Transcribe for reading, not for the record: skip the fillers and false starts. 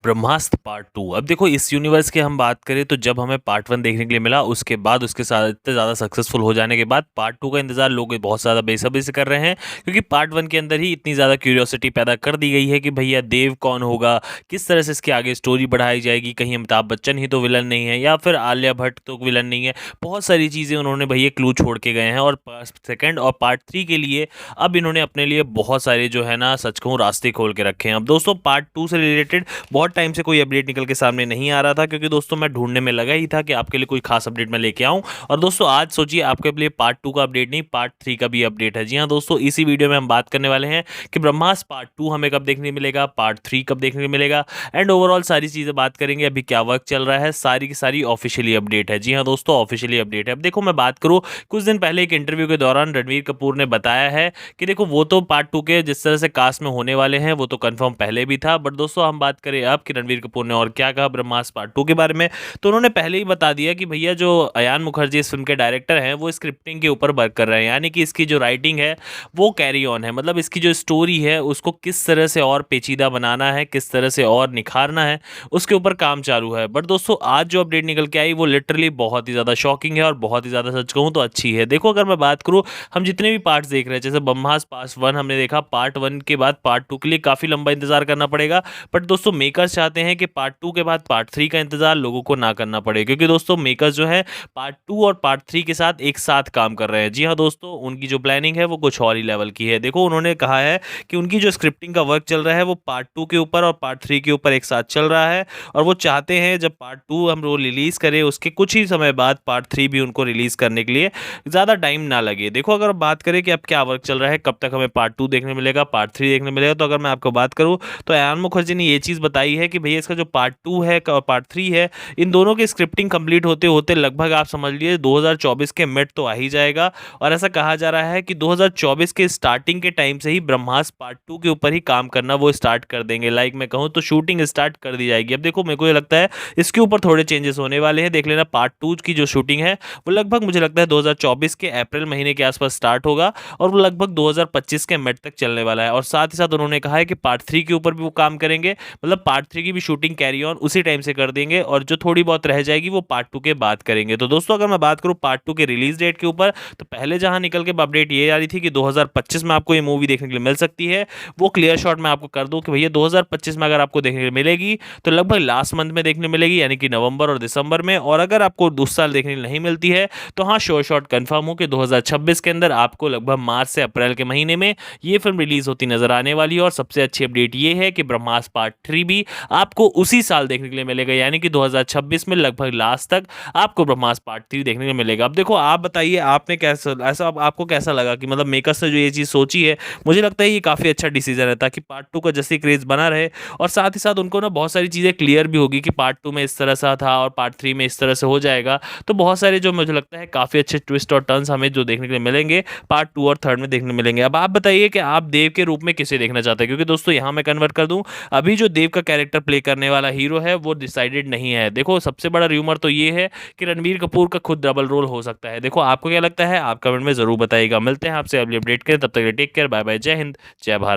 ब्रह्मास्त्र part 2। अब देखो इस यूनिवर्स की हम बात करें तो जब हमें पार्ट 1 देखने के लिए मिला, उसके बाद उसके साथ इतने ज़्यादा सक्सेसफुल हो जाने के बाद पार्ट 2 का इंतजार लोग बहुत ज़्यादा बेसब्री से कर रहे हैं, क्योंकि पार्ट 1 के अंदर ही इतनी ज़्यादा क्यूरियोसिटी पैदा कर दी गई है कि भैया देव कौन होगा, किस तरह से इसके आगे स्टोरी बढ़ाई जाएगी, कहीं अमिताभ बच्चन ही तो विलन नहीं है या फिर आलिया भट्ट तो विलन नहीं है। बहुत सारी चीज़ें उन्होंने भैया क्लू छोड़ के गए हैं और सेकेंड और पार्ट 3 के लिए अब इन्होंने अपने लिए बहुत सारे जो है ना, सच कहूँ, रास्ते खोल के रखे हैं। अब दोस्तों पार्ट 2 से रिलेटेड बहुत टाइम से कोई अपडेट निकल के सामने नहीं आ रहा था, क्योंकि दोस्तों मैं ढूंढने में लगा ही था कि आपके लिए कोई खास अपडेट मैं लेके आऊं। और दोस्तों आज सोचिए आपके लिए पार्ट 2 का अपडेट नहीं, पार्ट 3 का भी अपडेट है। जी हाँ दोस्तों, इसी वीडियो में हम बात करने वाले हैं कि ब्रह्मास्त्र पार्ट 2 हमें कब देखने मिलेगा, पार्ट 3 कब देखने मिलेगा, एंड ओवरऑल सारी चीज़ें बात करेंगे। अभी क्या वर्क चल रहा है, सारी की सारी ऑफिशियली अपडेट है। जी हाँ दोस्तों, ऑफिशियली अपडेट है। अब देखो मैं बात करूँ, कुछ दिन पहले एक इंटरव्यू के दौरान रणवीर कपूर ने बताया है कि देखो वो तो पार्ट 2 के जिस तरह से कास्ट में होने वाले हैं वो तो कंफर्म पहले भी था, बट दोस्तों हम बात करें अब कि रणवीर कपूर ने और क्या कहा ब्रह्मास्त्र पार्ट 2 के बारे में, तो उन्होंने पहले ही बता दिया कि भैया जो अयान मुखर्जी इस फिल्म के डायरेक्टर हैं वो स्क्रिप्टिंग के ऊपर वर्क कर रहे हैं, यानी कि इसकी जो राइटिंग है वो कैरी ऑन है। मतलब इसकी जो स्टोरी है उसको किस तरह से और पेचीदा बनाना है, किस तरह से और निखारना है, उसके ऊपर काम चालू है। बट दोस्तों आज जो अपडेट निकल के आई वो लिटरली बहुत ही ज़्यादा शॉकिंग है और बहुत ही ज़्यादा, सच कहूँ तो, अच्छी है। देखो अगर मैं बात करूँ, हम जितने भी पार्ट्स देख रहे हैं, जैसे ब्रह्मास्त्र पार्ट 1 हमने देखा, पार्ट 1 के बाद पार्ट 2 के लिए काफ़ी लंबा इंतजार करना पड़ेगा। बट दोस्तों मेकर्स चाहते हैं कि पार्ट 2 के बाद पार्ट 3 का इंतजार लोगों को ना करना पड़े, क्योंकि दोस्तों मेकर्स जो है पार्ट 2 और पार्ट 3 के साथ एक साथ काम कर रहे हैं। जी हाँ दोस्तों, उनकी जो प्लानिंग है वो कुछ और ही लेवल की है। देखो उन्होंने कहा है कि उनकी जो स्क्रिप्टिंग का वर्क चल रहा है वो पार्ट 2 के ऊपर और पार्ट 3 के ऊपर एक साथ चल रहा है, और वो चाहते हैं जब पार्ट 2 हम वो रिलीज करें उसके कुछ ही समय बाद पार्ट 3 भी उनको रिलीज करने के लिए ज़्यादा टाइम ना लगे। देखो अगर बात करें कि अब क्या वर्क चल रहा है, कब तक हमें पार्ट 2 देखने मिलेगा, पार्ट 3 देखने मिलेगा, तो अगर मैं आपको बात करूं तो अयान मुखर्जी ने ये चीज़ बताई है कि भैया इसका जो पार्ट 2 है और पार्ट 3 है, इन दोनों की स्क्रिप्टिंग कंप्लीट होते होते लगभग आप समझ लीजिए 2024 के मिड तो आ ही जाएगा। और ऐसा कहा जा रहा है कि 2024 के स्टार्टिंग के टाइम से ही ब्रह्मास्त्र पार्ट 2 के ऊपर ही काम करना वो स्टार्ट कर देंगे। लाइक मैं कहूँ तो शूटिंग स्टार्ट कर दी जाएगी। अब देखो मेरे को ये लगता है इसके ऊपर थोड़े चेंजेस होने वाले हैं। देख लेना पार्ट 2 की जो शूटिंग है वो लगभग मुझे लगता है 2024 के अप्रैल महीने के आसपास स्टार्ट होगा और वो लगभग 2025 के मिड तक चलने वाला है। और साथ ही साथ उन्होंने कहा है कि पार्ट 3 के ऊपर भी वो काम करेंगे, मतलब पार्ट 3 की भी शूटिंग कैरी ऑन उसी टाइम से कर देंगे, और जो थोड़ी बहुत रह जाएगी वो पार्ट 2 के बाद करेंगे। तो दोस्तों अगर मैं बात करूं पार्ट 2 के रिलीज डेट के ऊपर, तो पहले जहां निकल के अपडेट ये आ रही थी कि 2025 में आपको ये मूवी देखने के लिए मिल सकती है, वो क्लियर शॉट मैं आपको कर दूं कि भैया 2025 में अगर आपको देखने के लिए मिलेगी तो लगभग लास्ट मंथ में देखने मिलेगी, यानी कि नवंबर और दिसंबर में। और अगर आपको उस साल देखने के लिए नहीं मिलती है तो हाँ, श्योर शॉट कंफर्म हो कि 2026 के अंदर आपको लगभग मार्च से अप्रैल के महीने में ये फिल्म रिलीज होती नजर आने वाली है। और सबसे अच्छी अपडेट ये है कि ब्रह्मास्त्र पार्ट 3 भी आपको उसी साल देखने के लिए मिलेगा, यानी कि 2026 में लगभग लास्ट तक आपको ब्रह्मास्त्र पार्ट 3 देखने को मिलेगा। अब देखो आप बताइए, आपने कैसा, ऐसा आपको कैसा लगा कि मतलब मेकर्स ने जो ये चीज़ सोची है, मुझे लगता है ये काफ़ी अच्छा डिसीजन है, ताकि पार्ट 2 का जैसे क्रेज बना रहे और साथ ही साथ उनको ना बहुत सारी चीज़ें क्लियर भी होगी कि पार्ट 2 में इस तरह से था और पार्ट 3 में इस तरह से हो जाएगा। तो बहुत सारे जो मुझे लगता है काफ़ी अच्छे ट्विस्ट और टर्न्स हमें जो देखने के लिए मिलेंगे पार्ट 2 और 3 में देखने मिलेंगे। अब आप बताइए कि आप देव के रूप में किसे देखना चाहते हैं, क्योंकि दोस्तों यहाँ मैं कन्वर्ट कर दूं, अभी जो देव का कैरेक्टर प्ले करने वाला हीरो है वो डिसाइडेड नहीं है। देखो सबसे बड़ा र्यूमर तो ये है कि रणबीर कपूर का खुद डबल रोल हो सकता है। देखो आपको क्या लगता है, आप कमेंट में जरूर बताइएगा। मिलते हैं आपसे अगली अपडेट के, तब तक टेक केयर, बाय बाय, जय हिंद, जय भारत।